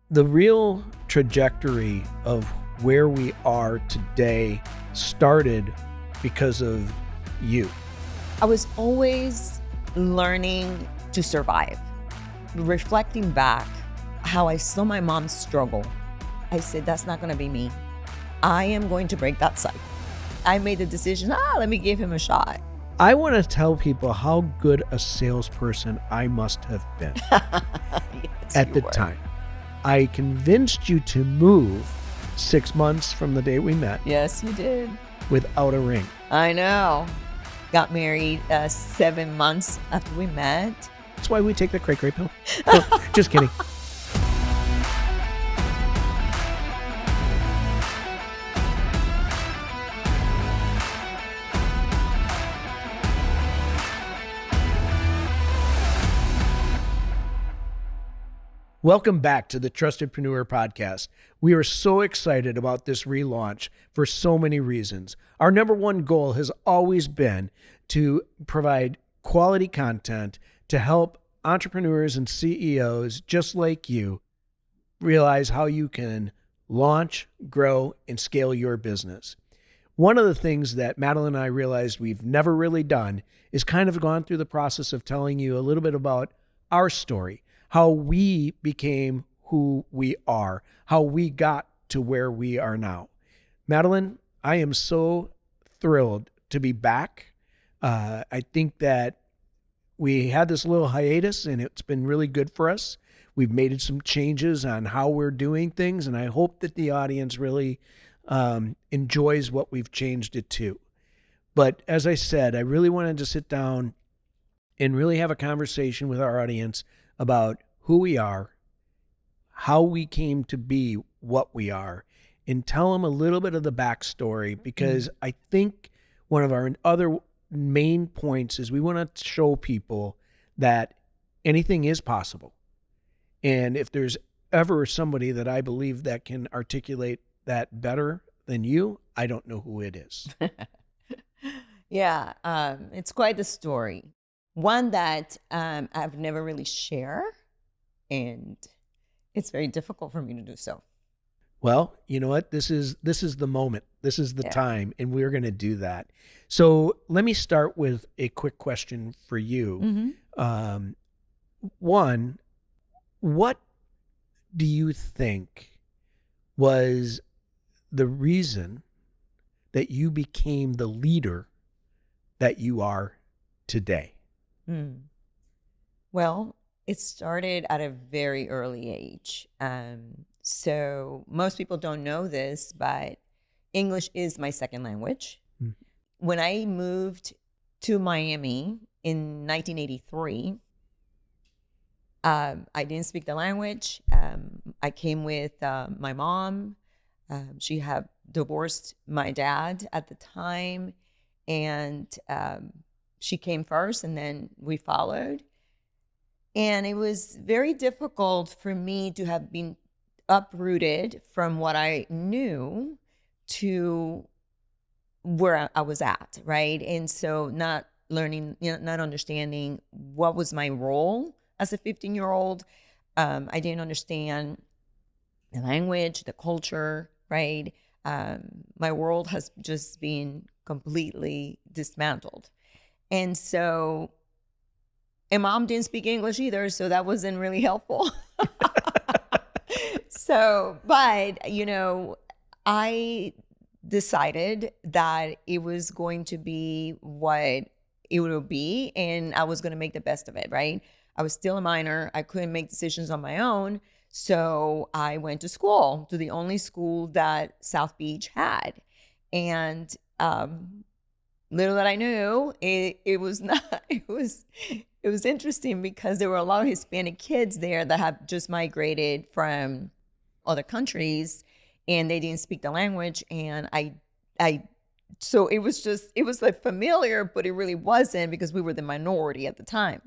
The real trajectory of where we are today started because of you. I was always learning to survive. Reflecting back, how I saw my mom struggle, I said, that's not going to be me. I am going to break that cycle. I made the decision, let me give him a shot. I want to tell people how good a salesperson I must have been at the time. I convinced you to move 6 months from the day we met. Yes, you did. Without a ring. I know. Got married 7 months after we met. That's why we take the cray-cray pill. No, just kidding. Welcome back to the Trustedpreneur Podcast. We are so excited about this relaunch for so many reasons. Our number one goal has always been to provide quality content to help entrepreneurs and CEOs just like you realize how you can launch, grow, and scale your business. One of the things that Madeline and I realized we've never really done is kind of gone through the process of telling you a little bit about our story. How we became who we are, how we got to where we are now. Madeline, I am so thrilled to be back. I think that we had this little hiatus and it's been really good for us. We've made some changes on how we're doing things, and I hope that the audience really enjoys what we've changed it to. But as I said, I really wanted to sit down and really have a conversation with our audience about who we are, how we came to be what we are, and tell them a little bit of the backstory, because I think one of our other main points is we want to show people that anything is possible. And if there's ever somebody that I believe that can articulate that better than you, I don't know who it is. Yeah, it's quite the story. One that I've never really shared, and it's very difficult for me to do so. Well, you know what? This is the moment. This is the time, and we're going to do that. So let me start with a quick question for you. Mm-hmm. One, what do you think was the reason that you became the leader that you are today? Well, it started at a very early age. So most people don't know this, but English is my second language. When I moved to Miami in 1983, I didn't speak the language. I came with my mom. She had divorced my dad at the time, and she came first, and then we followed. And it was very difficult for me to have been uprooted from what I knew to where I was at, right? And so not learning, not understanding what was my role as a 15-year-old. I didn't understand the language, the culture, right? My world has just been completely dismantled. And so, and mom didn't speak English either, so that wasn't really helpful. But, I decided that it was going to be what it would be, and I was going to make the best of it, right? I was still a minor. I couldn't make decisions on my own. So I went to school, to the only school that South Beach had. And little that I knew, it was interesting because there were a lot of Hispanic kids there that had just migrated from other countries, and they didn't speak the language. And so it was like familiar, but it really wasn't, because we were the minority at the time.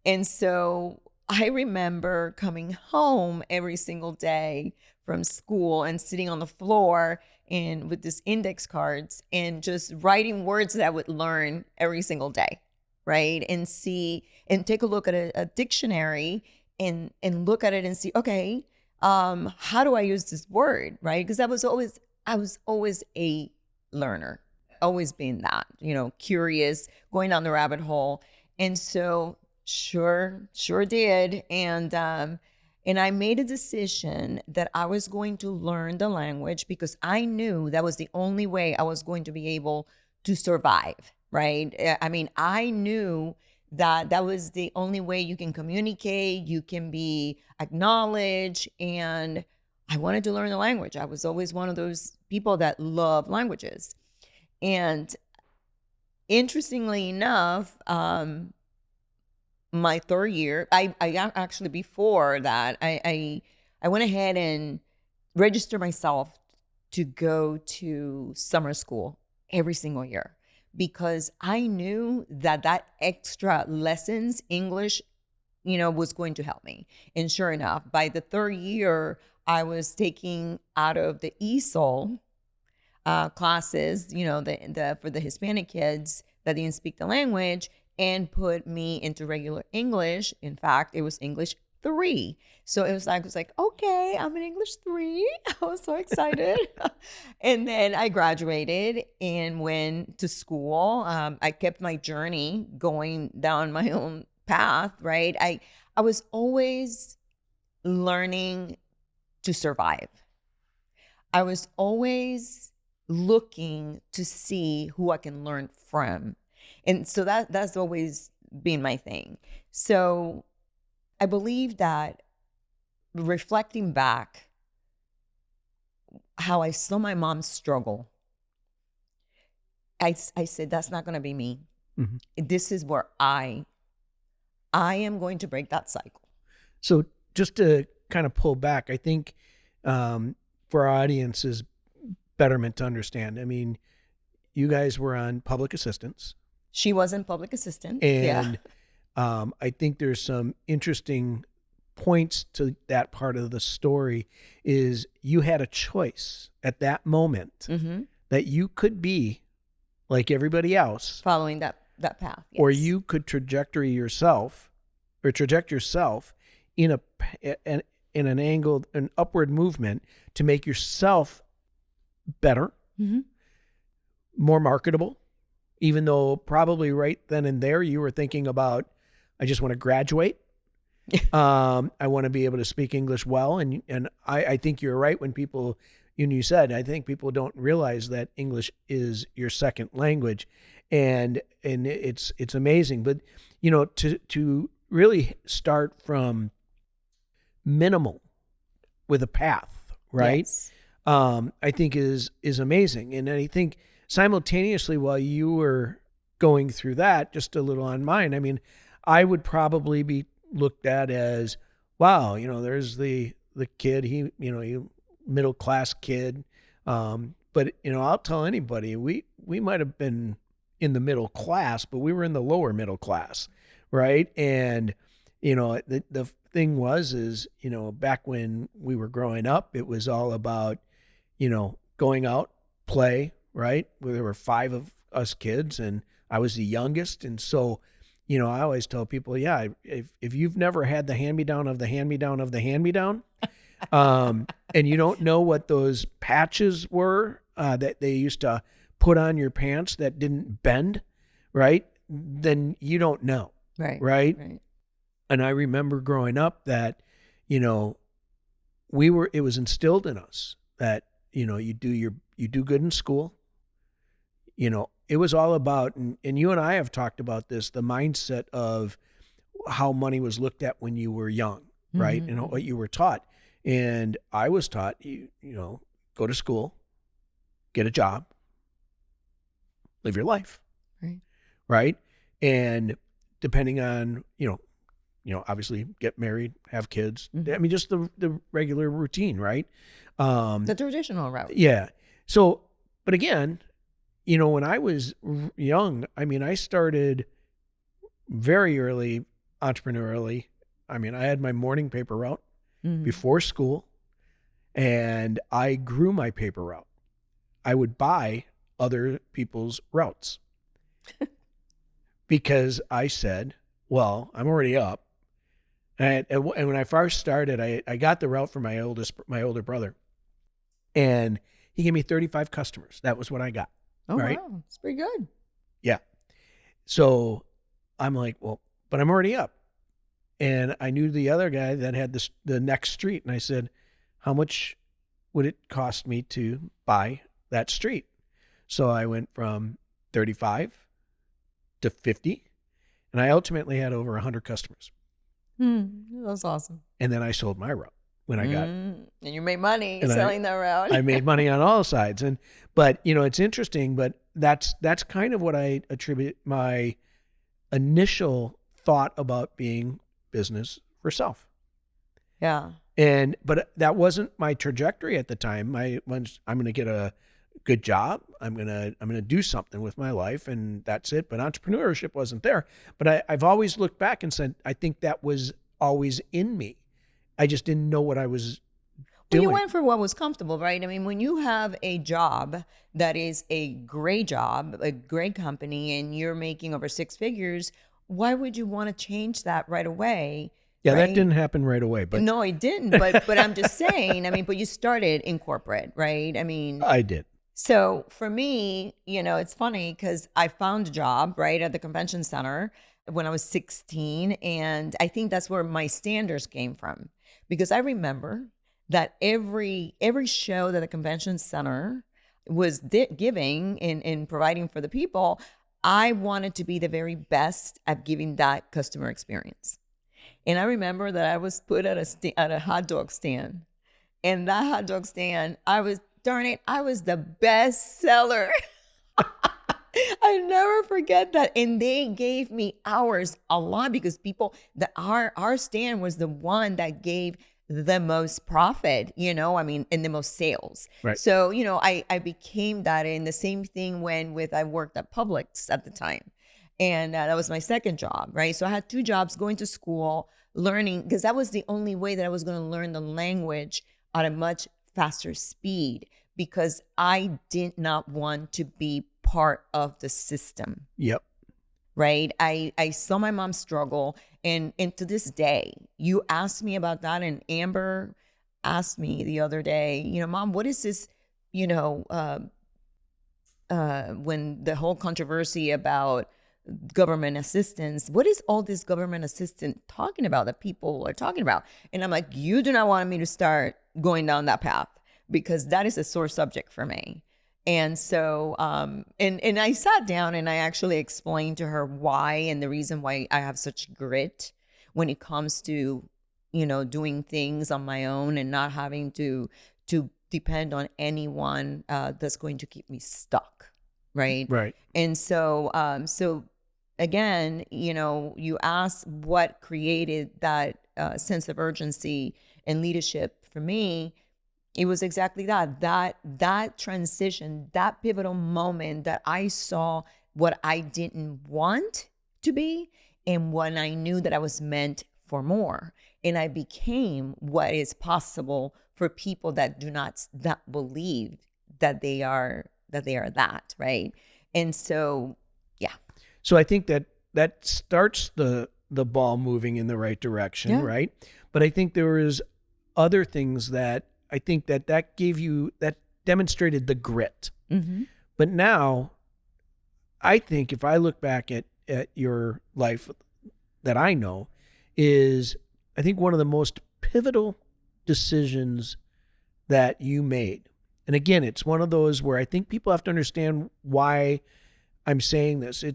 And so I remember coming home every single day from school and sitting on the floor and with these index cards and just writing words that I would learn every single day, right? And see and take a look at a dictionary and look at it and see, okay, how do I use this word, right? Because I was always a learner, always being that, curious, going down the rabbit hole. And so sure did. And I made a decision that I was going to learn the language because I knew that was the only way I was going to be able to survive, right? I mean, I knew that was the only way you can communicate, you can be acknowledged, and I wanted to learn the language. I was always one of those people that love languages. And interestingly enough, my third year, I actually before that, I went ahead and registered myself to go to summer school every single year because I knew that extra lessons, English, was going to help me. And sure enough, by the third year, I was taking out of the ESOL classes, the for the Hispanic kids that didn't speak the language, and put me into regular English. In fact, it was English 3. So it was like, okay, I'm in English 3. I was so excited. And then I graduated and went to school. I kept my journey going down my own path, right? I was always learning to survive. I was always looking to see who I can learn from. And so that's always been my thing. So I believe that reflecting back how I saw my mom struggle, I said, that's not going to be me. Mm-hmm. This is where I am going to break that cycle. So just to kind of pull back, I think for our audience's betterment to understand, I mean, you guys were on public assistance. She was in public assistance. And I think there's some interesting points to that part of the story is you had a choice at that moment that you could be like everybody else. Following that path. Yes. Or you could traject yourself in an upward movement to make yourself better, more marketable, even though probably right then and there you were thinking about, I just want to graduate. I want to be able to speak English well. And I think you're right when people, you said, I think people don't realize that English is your second language. And it's amazing. But, to really start from minimal with a path, right? Yes. I think is amazing. And I think simultaneously while you were going through that, just a little on mine, I mean, I would probably be looked at as, wow, there's the kid, he middle class kid. But I'll tell anybody, we might have been in the middle class, but we were in the lower middle class, right? And the thing is back when we were growing up, it was all about going out, play, right? There were 5 of us kids and I was the youngest. And so, I always tell people, yeah, if you've never had the hand-me-down of the hand-me-down of the hand-me-down, and you don't know what those patches were that they used to put on your pants that didn't bend, right? Then you don't know, right? And I remember growing up that, it was instilled in us that, you do good in school. It was all about, and you and I have talked about this, the mindset of how money was looked at when you were young, right? And what you were taught. And I was taught, go to school, get a job, live your life, right? And depending on, obviously get married, have kids. I mean, just the regular routine, right? The traditional route. Yeah. So, but again, when I was young, I mean, I started very early entrepreneurially. I mean, I had my morning paper route before school, and I grew my paper route. I would buy other people's routes because I said, well, I'm already up. And when I first started, I got the route from my older brother, and he gave me 35 customers. That was what I got. Oh, right? wow. It's pretty good. Yeah. So I'm like, well, but I'm already up. And I knew the other guy that had the next street. And I said, how much would it cost me to buy that street? So I went from 35 to 50. And I ultimately had over 100 customers. That's awesome. And then I sold my route when I got. And you made money And selling that route. I made money on all sides. But it's interesting, but that's kind of what I attribute my initial thought about being business for self. Yeah. But that wasn't my trajectory at the time. I'm going to get a good job. I'm going to do something with my life, and that's it. But entrepreneurship wasn't there. But I've always looked back and said, I think that was always in me. I just didn't know what I was doing. You went for what was comfortable, right? I mean, when you have a job that is a great job, a great company, and you're making over 6 figures, why would you want to change that right away? Yeah, right? That didn't happen right away. But no, it didn't. But I'm just saying, I mean, but you started in corporate, right? I mean, I did. So for me, it's funny because I found a job right at the convention center when I was 16. And I think that's where my standards came from, because I remember that every show that the convention center was giving in providing for the people, I wanted to be the very best at giving that customer experience. And I remember that I was put at a hot dog stand, and that hot dog stand, darn it, I was the best seller. I never forget that. And they gave me hours a lot because our stand was the one that gave the most profit, and the most sales. Right. So, I became that. And the same thing I worked at Publix at the time. And that was my second job, right? So I had 2 jobs, going to school, learning, because that was the only way that I was going to learn the language at a much faster speed, because I did not want to be part of the system. Yep. Right. I saw my mom struggle. And to this day, you asked me about that. And Amber asked me the other day, Mom, what is this, when the whole controversy about government assistance, what is all this government assistance talking about that people are talking about? And I'm like, you do not want me to start going down that path, because that is a sore subject for me. And so, and I sat down and I actually explained to her why, and the reason why I have such grit when it comes to, doing things on my own and not having to depend on anyone that's going to keep me stuck. Right. Right. And so, again, you ask what created that sense of urgency and leadership for me. It was exactly that transition, that pivotal moment that I saw what I didn't want to be and when I knew that I was meant for more. And I became what is possible for people that do not believe that they are that, right? And so, yeah. So I think that starts the ball moving in the right direction, Yeah. right? But I think there is other things that I think that gave you, that demonstrated the grit. Mm-hmm. But now, I think if I look back at your life that I know, is I think one of the most pivotal decisions that you made. And again, it's one of those where I think people have to understand why I'm saying this.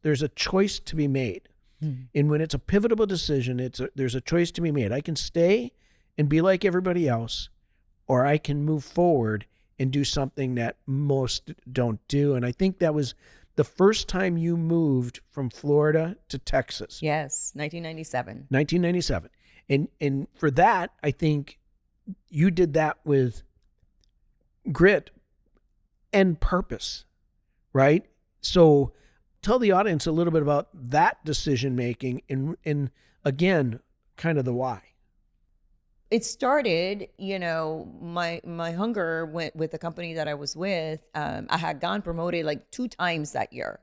There's a choice to be made. Mm-hmm. And when it's a pivotal decision, there's a choice to be made. I can stay and be like everybody else, or I can move forward and do something that most don't do. And I think that was the first time you moved from Florida to Texas. Yes, 1997. 1997. And for that, I think you did that with grit and purpose, right? So tell the audience a little bit about that decision making and again, kind of the why. It started, my hunger went with the company that I was with. I had gotten promoted like 2 times that year.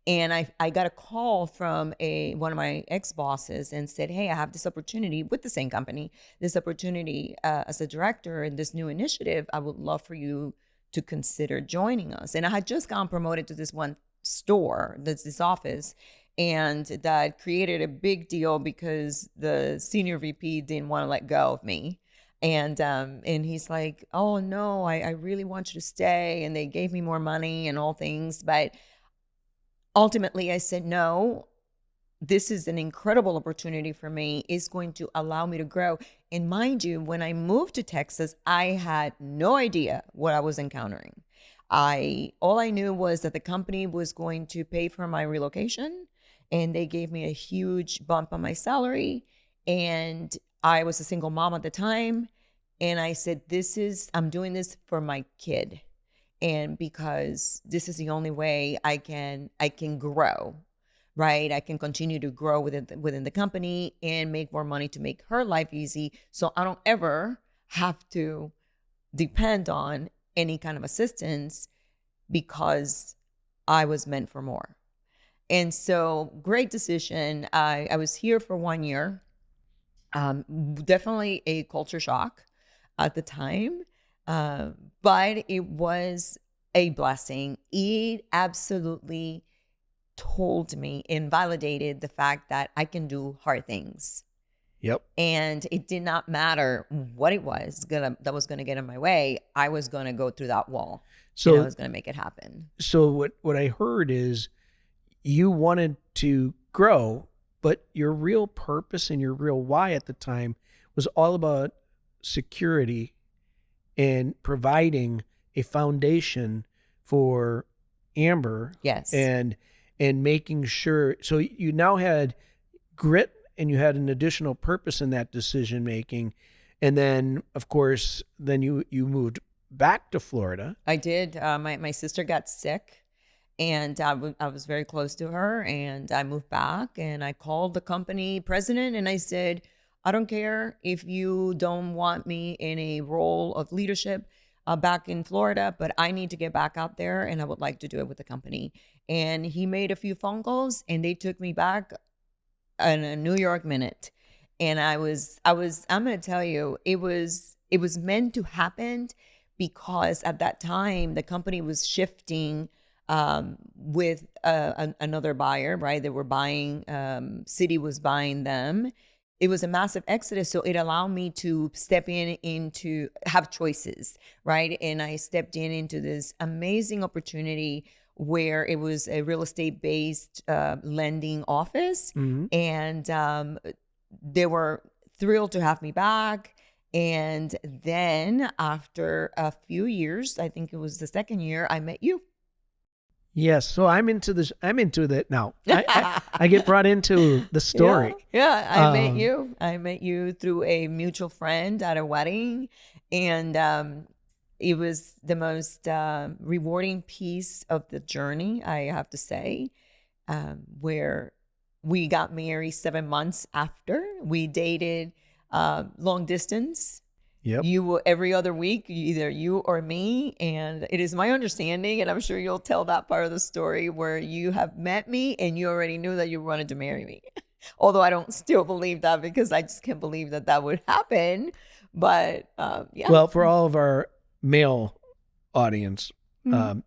And I got a call from one of my ex-bosses and said, hey, I have this opportunity with the same company, this opportunity as a director in this new initiative. I would love for you to consider joining us. And I had just gotten promoted to this one store, this office, and that created a big deal because the senior VP didn't want to let go of me. And he's like, oh no, I really want you to stay. And they gave me more money and all things. But ultimately I said, no, this is an incredible opportunity for me. It's going to allow me to grow. And mind you, when I moved to Texas, I had no idea what I was encountering. All I knew was that the company was going to pay for my relocation, and they gave me a huge bump on my salary. And I was a single mom at the time. And I said, I'm doing this for my kid. And because this is the only way I can grow, right? I can continue to grow within the company and make more money to make her life easy. So I don't ever have to depend on any kind of assistance, because I was meant for more. And so great decision. I was here for 1 year. Definitely a culture shock at the time. But it was a blessing. It absolutely told me and validated the fact that I can do hard things. Yep. And it did not matter what it was that was going to get in my way. I was going to go through that wall. So I was going to make it happen. So what I heard is you wanted to grow, but your real purpose and your real why at the time was all about security and providing a foundation for Amber. Yes. And making sure, so you now had grit and you had an additional purpose in that decision making. And then of course, then you moved back to Florida. I did. My sister got sick, and I was very close to her, and I moved back, and I called the company president and I said, I don't care if you don't want me in a role of leadership back in Florida, but I need to get back out there, and I would like to do it with the company. And he made a few phone calls, and they took me back in a New York minute. And I'm going to tell you, it was meant to happen, because at that time the company was shifting with another buyer, right? They were buying, Citi was buying them. It was a massive exodus. So it allowed me to step into have choices, right? And I stepped into this amazing opportunity where it was a real estate based lending office. Mm-hmm. And they were thrilled to have me back. And then after a few years, I think it was the second year, I met you. Yes. So I'm into this. I'm into that now. I get brought into the story. Yeah. I met you through a mutual friend at a wedding. And it was the most rewarding piece of the journey, I have to say, where we got married 7 months after. We dated long distance. Yep. You will every other week, either you or me. And it is my understanding, and I'm sure you'll tell that part of the story, where you have met me and you already knew that you wanted to marry me. Although I don't still believe that, because I just can't believe that would happen. But yeah. Well, for all of our male audience,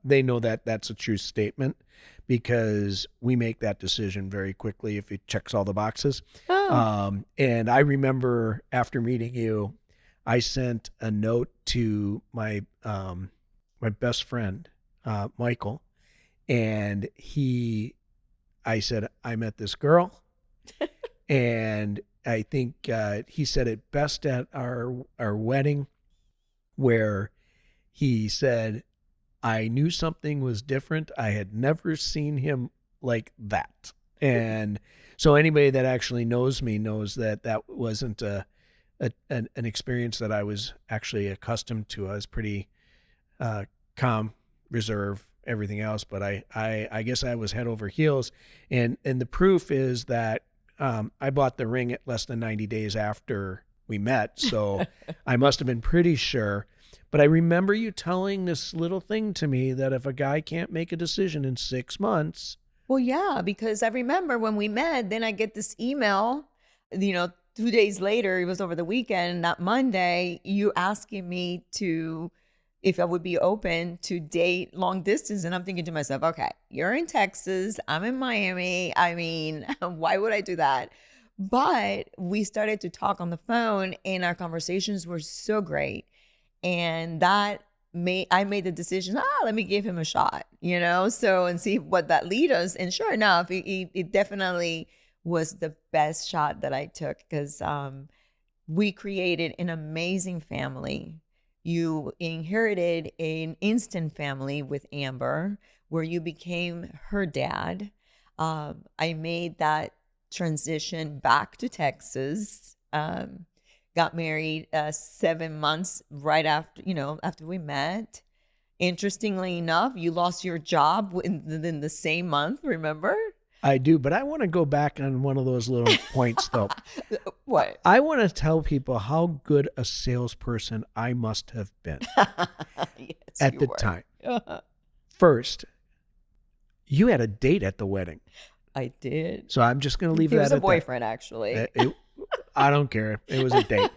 they know that that's a true statement, because we make that decision very quickly if it checks all the boxes. Oh. And I remember after meeting you, I sent a note to my best friend, Michael, and I said, I met this girl, and I think he said it best at our wedding, where he said, I knew something was different. I had never seen him like that. And so anybody that actually knows me knows that wasn't an experience that I was actually accustomed to. I was pretty calm, reserved, everything else, but I guess I was head over heels. And the proof is that I bought the ring at less than 90 days after we met. So I must have been pretty sure. But I remember you telling this little thing to me that if a guy can't make a decision in 6 months, Well, yeah, because I remember when we met, then I get this email, 2 days later, it was over the weekend, that Monday, you asking me if I would be open to date long distance. And I'm thinking to myself, okay, you're in Texas, I'm in Miami. I mean, why would I do that? But we started to talk on the phone and our conversations were so great. And I made the decision, let me give him a shot, so and see what that lead us. And sure enough, it definitely was the best shot that I took because we created an amazing family. You inherited an instant family with Amber where you became her dad. I made that transition back to Texas. Got married 7 months right after we met. Interestingly enough, you lost your job within the same month, remember? I do, but I want to go back on one of those little points, though. What? I want to tell people how good a salesperson I must have been Yes, at you the were. time. First, you had a date at the wedding. I did. So I'm just going to leave He that was at a boyfriend, actually. I don't care. It was a date.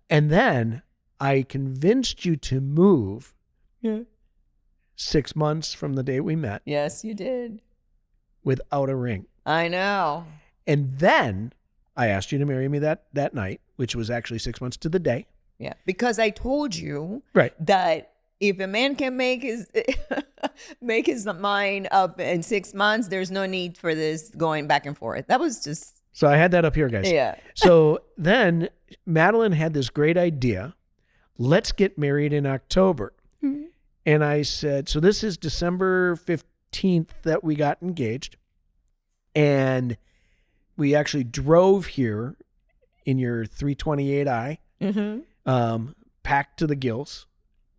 And then I convinced you to move 6 months from the day we met Yes, you did. without a ring. I know. And then I asked you to marry me that night, which was actually 6 months to the day. Yeah, because I told you Right. that if a man can make his make his mind up in 6 months, there's no need for this going back and forth. That was just So I had that up here, guys. Yeah. So then Madeline had this great idea. Let's get married in October. Mm-hmm. And I said, so this is December 15th that we got engaged. And we actually drove here in your 328i, packed to the gills.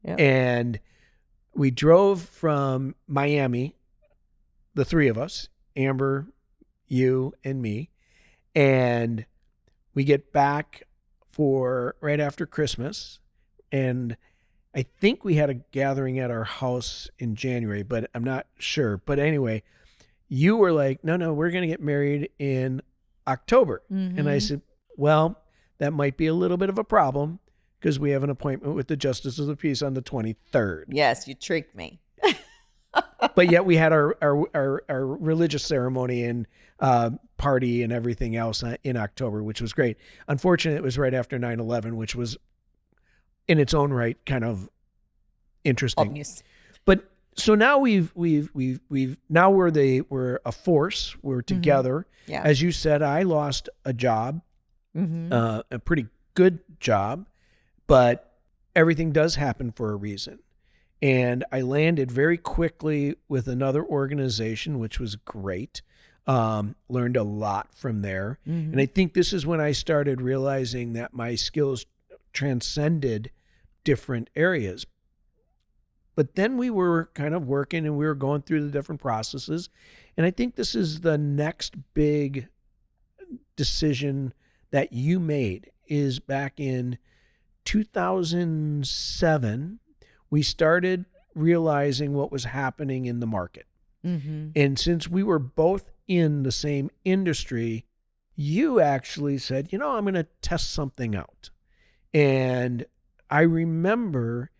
Yep. And we drove from Miami, the three of us, Amber, you, and me. And we get back for right after Christmas. And I think we had a gathering at our house in January, but I'm not sure. But anyway, you were like, no, we're going to get married in October. Mm-hmm. And I said, well, that might be a little bit of a problem because we have an appointment with the Justice of the Peace on the 23rd. Yes, you tricked me. But yet we had our religious ceremony and party and everything else in October, which was great. Unfortunately, it was right after 9/11, which was in its own right kind of interesting. Obvious. But so now we're a force. We're together. Yeah. As you said, I lost a job, a pretty good job, but everything does happen for a reason. And I landed very quickly with another organization, which was great. Learned a lot from there. And I think this is when I started realizing that my skills transcended different areas. But then we were kind of working and we were going through the different processes. And I think this is the next big decision that you made is back in 2007, we started realizing what was happening in the market. And since we were both in the same industry, you actually said, I'm going to test something out. And I remember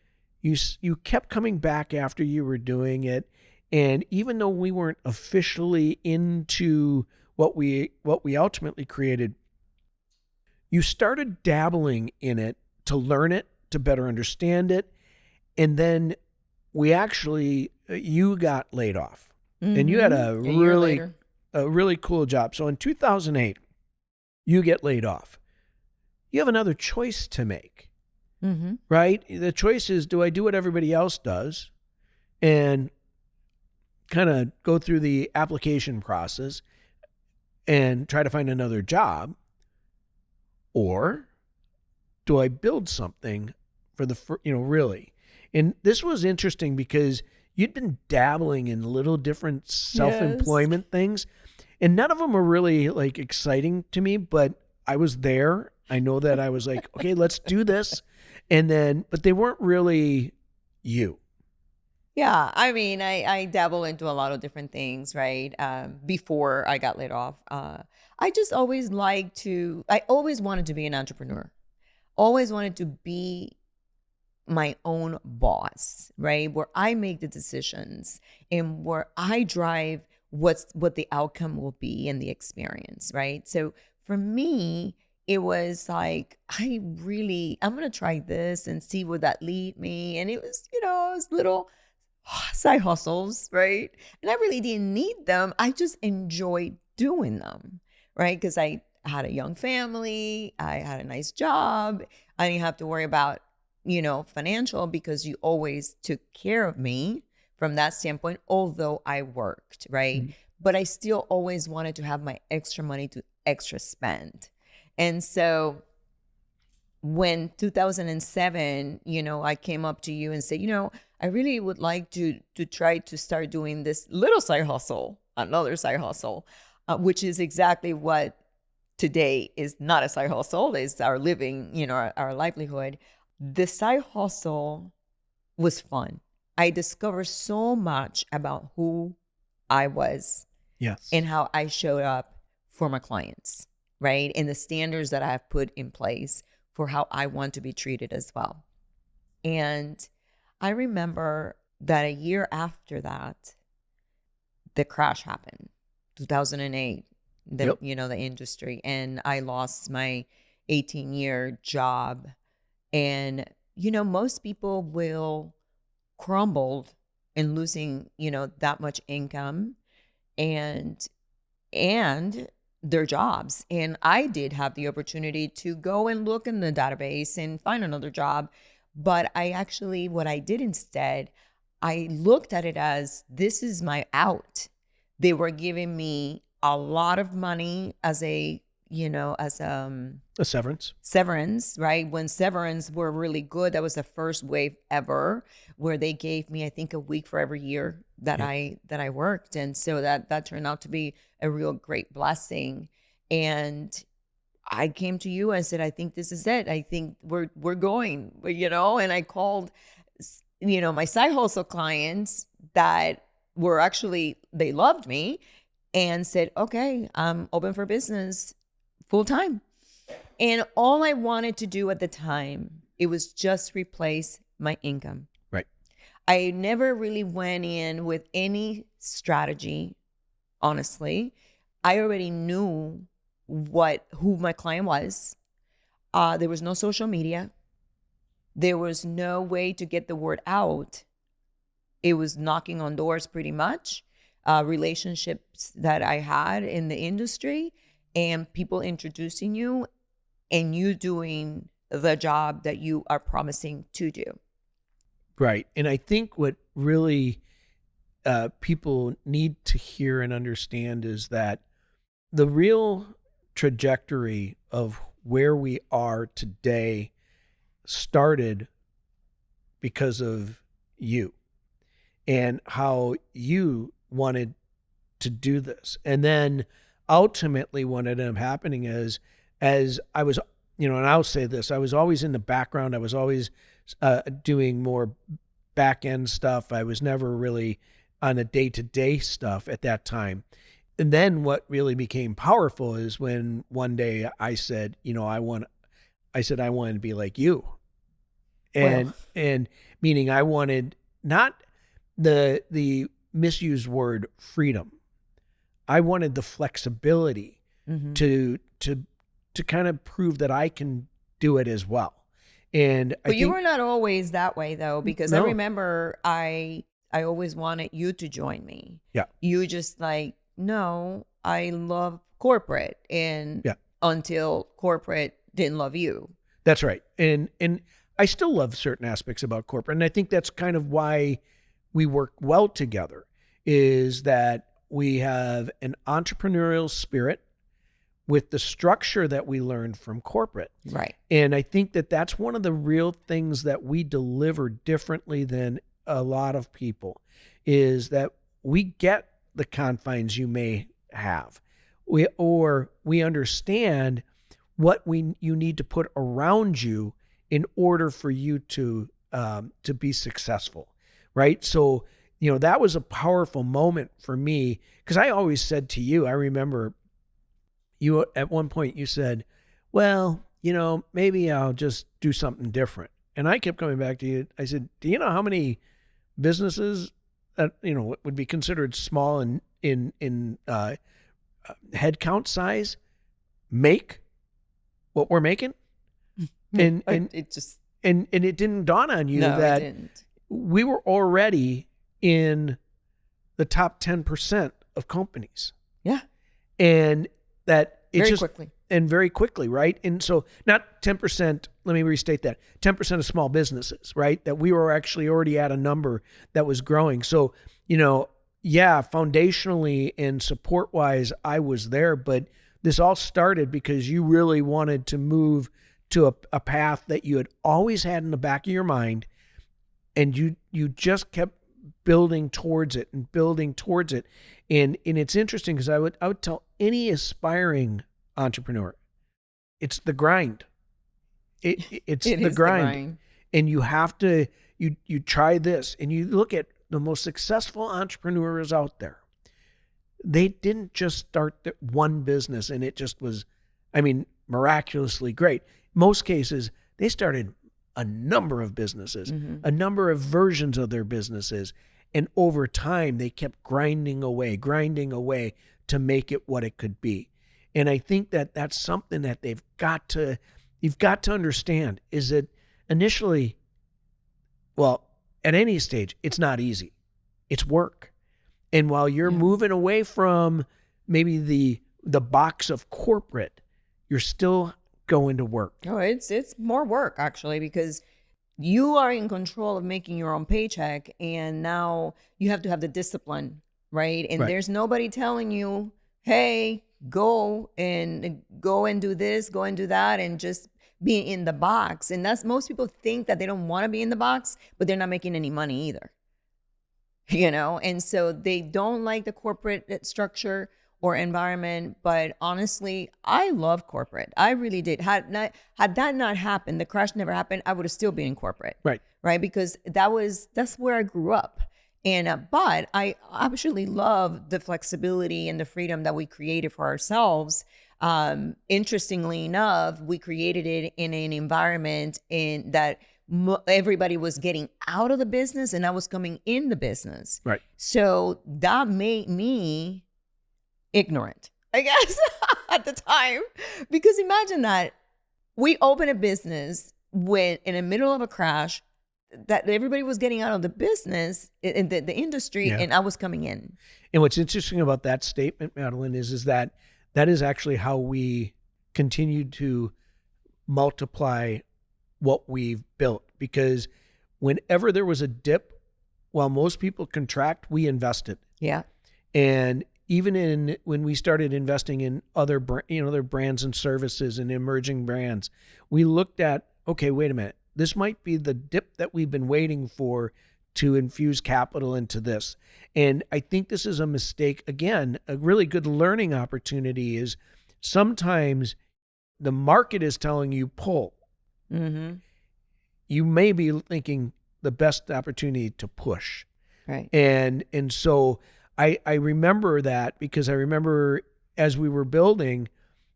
you kept coming back after you were doing it. And even though we weren't officially into what we ultimately created, you started dabbling in it to learn it, to better understand it. And then you got laid off. And you had a really cool job. So in 2008, you get laid off. You have another choice to make, right? The choice is, do I do what everybody else does and kind of go through the application process and try to find another job? Or do I build something for really? And this was interesting because you'd been dabbling in little different self-employment things, and none of them were really like exciting to me, but I was there. I know that I was like, okay, let's do this. But they weren't really you. Yeah, I mean, I dabble into a lot of different things, right? Before I got laid off, I just always I always wanted to be an entrepreneur. Always wanted to be my own boss, right? Where I make the decisions and where I drive what the outcome will be and the experience, right? So for me, it was like I'm gonna try this and see where that lead me. And it was, it was little side hustles, right? And I really didn't need them. I just enjoyed doing them, right? Because I had a young family, I had a nice job, I didn't have to worry about, financial because you always took care of me from that standpoint, although I worked, right? Mhm. But I still always wanted to have my extra money to extra spend. And so when 2007, I came up to you and said, I really would like to try to start doing this little side hustle, another side hustle, which is exactly what today is not a side hustle, is our living, our livelihood. The side hustle was fun. I discovered so much about who I was Yes. and how I showed up for my clients, right? And the standards that I have put in place for how I want to be treated as well. And I remember that a year after that, the crash happened, 2008, Yep. the industry, and I lost my 18-year job. And, most people will crumble in losing, that much income and and their jobs. And I did have the opportunity to go and look in the database and find another job. But what I did instead, I looked at it as this is my out. They were giving me a lot of money as A severance. severance, right? When severance were really good, that was the first wave ever where they gave me, I think, a week for every year that Yeah. I worked. And so that turned out to be a real great blessing. And I came to you and said, I think this is it. I think we're going, and I called, my side hustle clients that were actually, they loved me and said, okay, I'm open for business full time. And all I wanted to do at the time, it was just replace my income. Right. I never really went in with any strategy, honestly. I already knew who my client was. There was no social media. There was no way to get the word out. It was knocking on doors pretty much, relationships that I had in the industry and people introducing you and you doing the job that you are promising to do. Right. And I think what really people need to hear and understand is that the real trajectory of where we are today started because of you and how you wanted to do this. And then ultimately what ended up happening is, as I was, and I'll say this, I was always in the background. I was always doing more back end stuff. I was never really on the day-to-day stuff at that time. And then what really became powerful is when one day I said, I want to be like you. Well, And meaning I wanted not the misused word freedom. I wanted the flexibility mhm. to kind of prove that I can do it as well. And I But you think were not always that way though, because I no, remember I always wanted you to join me. yeah, You just like, no, I love corporate, and yeah, until corporate didn't love you. that's right. And I still love certain aspects about corporate, and I think that's kind of why we work well together. Is that we have an entrepreneurial spirit with the structure that we learned from corporate. Right. And I think that that's one of the real things that we deliver differently than a lot of people is that we get the confines you may have. We understand what you need to put around you in order for you to be successful. right? So, that was a powerful moment for me, because I always said to you, I remember you at one point you said, well, maybe I'll just do something different. And I kept coming back to you. I said, do you know how many businesses that, would be considered small in headcount size make what we're making? And it just and it didn't dawn on you no, that it didn't. we were already in the top 10% of companies. Yeah. And that it Very just quickly. And very quickly, right? And so not 10%, let me restate that. 10% of small businesses, right? That we were actually already at a number that was growing. So, foundationally and support-wise, I was there, but this all started because you really wanted to move to a path that you had always had in the back of your mind, and you just kept building towards it. And it's interesting because I would tell any aspiring entrepreneur, it's the grind. It's the grind. And you have to, you try this, and you look at the most successful entrepreneurs out there. They didn't just start one business and it just was, miraculously great. Most cases, they started a number of businesses, a number of versions of their businesses. And over time, they kept grinding away to make it what it could be. And I think that that's something that you've got to understand, is that initially, well, at any stage, it's not easy. It's work. And while you're moving away from maybe the box of corporate, you're still going to work. Oh, it's more work, actually, because you are in control of making your own paycheck, and now you have to have the discipline, right? And there's nobody telling you, hey, go and do this, go and do that, and just be in the box. And that's, most people think that they don't want to be in the box, but they're not making any money either. And so they don't like the corporate structure or environment. But honestly, I love corporate. I really did. Had that not happened, the crash never happened, I would have still been in corporate. Right. Because that's where I grew up. And but I absolutely love the flexibility and the freedom that we created for ourselves. Interestingly enough, we created it in an environment in that everybody was getting out of the business and I was coming in the business. Right. So that made me ignorant, I guess, at the time. Because imagine that we opened a business when in the middle of a crash, that everybody was getting out of the business in the industry, and I was coming in. And what's interesting about that statement, Madeline, is that is actually how we continue to multiply what we've built. Because whenever there was a dip, while most people contract, we invested. Yeah. And even when we started investing in other brands and services and emerging brands, we looked at, okay, wait a minute. This might be the dip that we've been waiting for to infuse capital into this. And I think this is a mistake. Again, a really good learning opportunity is sometimes the market is telling you pull. Mm-hmm. You may be thinking the best opportunity to push. Right. And so I remember that, because I remember as we were building,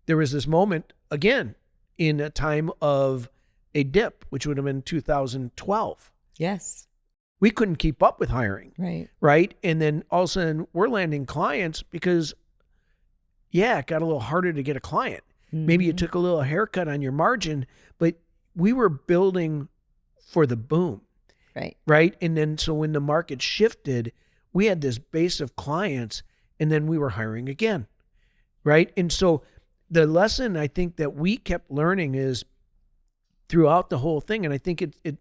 there was this moment, again, in a time of a dip, which would have been 2012. Yes. We couldn't keep up with hiring. Right. Right. And then all of a sudden we're landing clients because, it got a little harder to get a client. Mm-hmm. Maybe you took a little haircut on your margin, but we were building for the boom. Right. Right. And then so when the market shifted, we had this base of clients, and then we were hiring again. Right. And so the lesson I think that we kept learning is throughout the whole thing, and I think it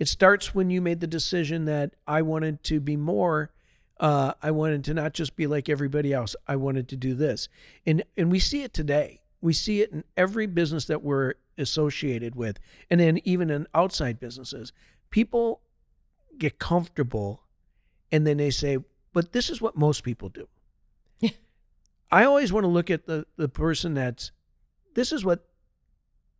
starts when you made the decision that I wanted to be more, I wanted to not just be like everybody else. I wanted to do this. And we see it today. We see it in every business that we're associated with, and then even in outside businesses. People get comfortable, and then they say, but this is what most people do. Yeah. I always want to look at the person this is what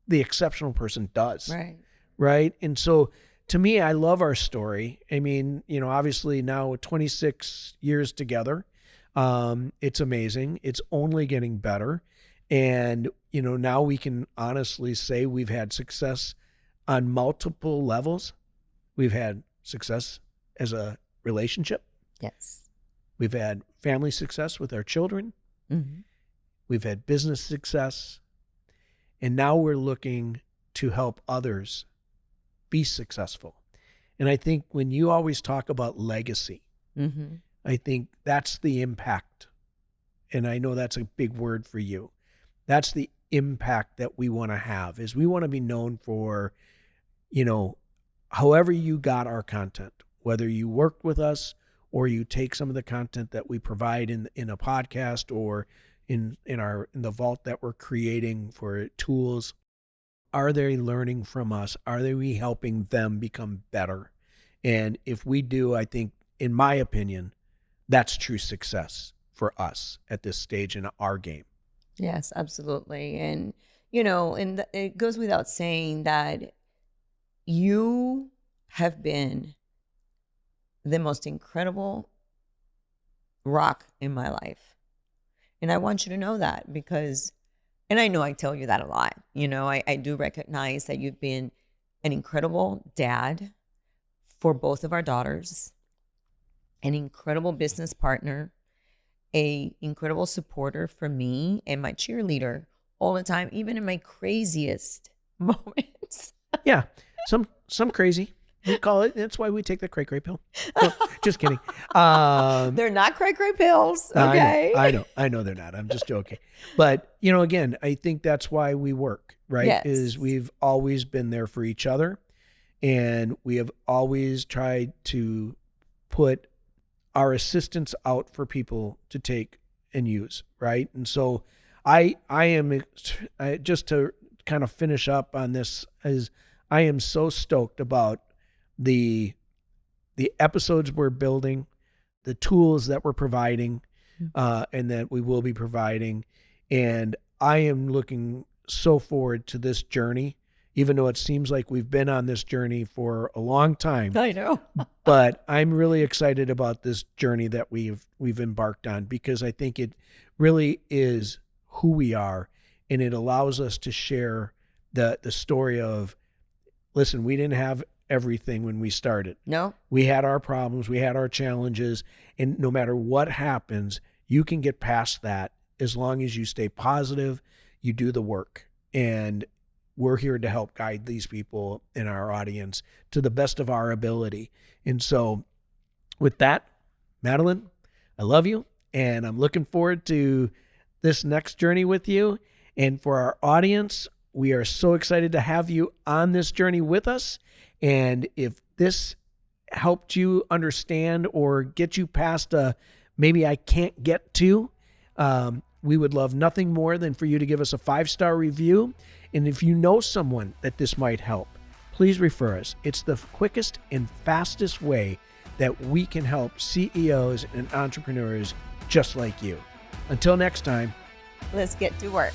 the exceptional person does. Right. Right. And so to me, I love our story. I mean, obviously now 26 years together, it's amazing. It's only getting better. And, now we can honestly say we've had success on multiple levels. We've had success as a relationship. Yes. We've had family success with our children. Mm-hmm. We've had business success. And now we're looking to help others be successful. And I think when you always talk about legacy, Mm-hmm. I think that's the impact. And I know that's a big word for you. That's the impact that we want to have, is we want to be known for, however you got our content, whether you worked with us or you take some of the content that we provide in a podcast or in the vault that we're creating for tools. Are they learning from us? Are we helping them become better? And if we do, I think, in my opinion, that's true success for us at this stage in our game. Yes, absolutely. And, it goes without saying that you have been the most incredible rock in my life. And I want you to know that because, and I know I tell you that a lot, I do recognize that you've been an incredible dad for both of our daughters, an incredible business partner, a incredible supporter for me and my cheerleader all the time, even in my craziest moments. Yeah, some crazy. We call it. That's why we take the cray-cray pill. No, just kidding. They're not cray-cray pills, okay? I know they're not. I'm just joking. But, again, I think that's why we work, right? Yes. Is we've always been there for each other. And we have always tried to put our assistance out for people to take and use, right? And so I am, just to kind of finish up on this, is I am so stoked about the episodes we're building, the tools that we're providing, and that we will be providing. And I am looking so forward to this journey, even though it seems like we've been on this journey for a long time. I know. But I'm really excited about this journey that we've embarked on, because I think it really is who we are, and it allows us to share the story of, listen, we didn't have everything when we started. No. We had our problems, we had our challenges, and no matter what happens, you can get past that as long as you stay positive, you do the work. And we're here to help guide these people in our audience to the best of our ability. And so with that, Madeline, I love you, and I'm looking forward to this next journey with you. And for our audience, we are so excited to have you on this journey with us. And if this helped you understand or get you past maybe I can't get to, we would love nothing more than for you to give us a 5-star review. And if you know someone that this might help, please refer us. It's the quickest and fastest way that we can help CEOs and entrepreneurs just like you. Until next time, Let's get to work.